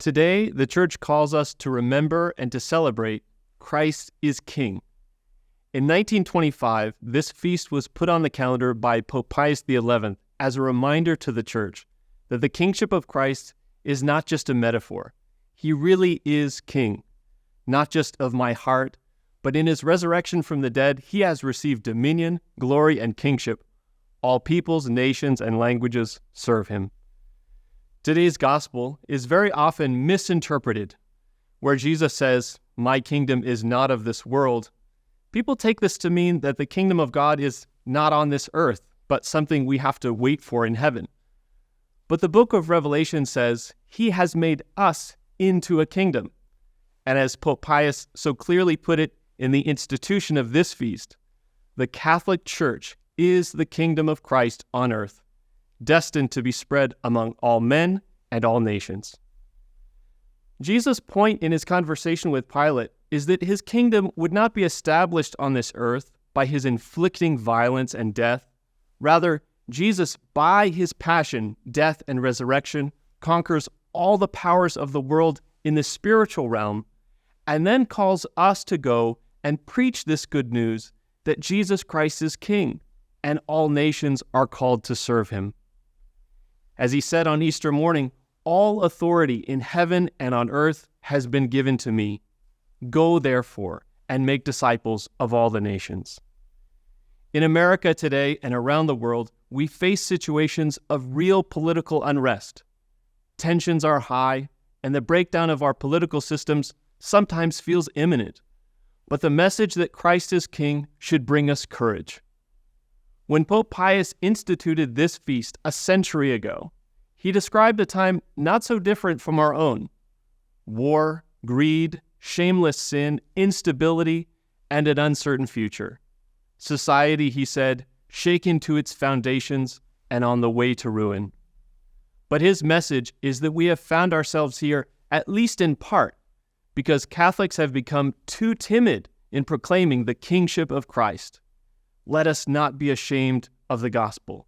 Today, the Church calls us to remember and to celebrate Christ is King. In 1925, this feast was put on the calendar by Pope Pius XI as a reminder to the Church that the kingship of Christ is not just a metaphor. He really is King, not just of my heart, but in his resurrection from the dead, he has received dominion, glory, and kingship. All peoples, nations, and languages serve him. Today's gospel is very often misinterpreted, where Jesus says, "My kingdom is not of this world." People take this to mean that the kingdom of God is not on this earth, but something we have to wait for in heaven. But the book of Revelation says he has made us into a kingdom. And as Pope Pius so clearly put it in the institution of this feast, the Catholic Church is the kingdom of Christ on earth, destined to be spread among all men and all nations. Jesus' point in his conversation with Pilate is that his kingdom would not be established on this earth by his inflicting violence and death. Rather, Jesus, by his passion, death, and resurrection, conquers all the powers of the world in the spiritual realm, and then calls us to go and preach this good news that Jesus Christ is King, and all nations are called to serve him. As he said on Easter morning, "All authority in heaven and on earth has been given to me. Go, therefore, and make disciples of all the nations." In America today and around the world, we face situations of real political unrest. Tensions are high, and the breakdown of our political systems sometimes feels imminent. But the message that Christ is King should bring us courage. When Pope Pius instituted this feast a century ago, he described a time not so different from our own. War, greed, shameless sin, instability, and an uncertain future. Society, he said, shaken to its foundations and on the way to ruin. But his message is that we have found ourselves here, at least in part, because Catholics have become too timid in proclaiming the kingship of Christ. Let us not be ashamed of the gospel.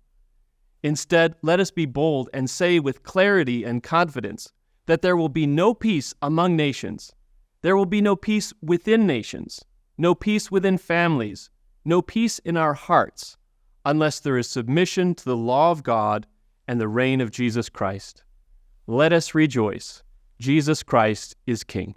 Instead, let us be bold and say with clarity and confidence that there will be no peace among nations. There will be no peace within nations, no peace within families, no peace in our hearts, unless there is submission to the law of God and the reign of Jesus Christ. Let us rejoice. Jesus Christ is King.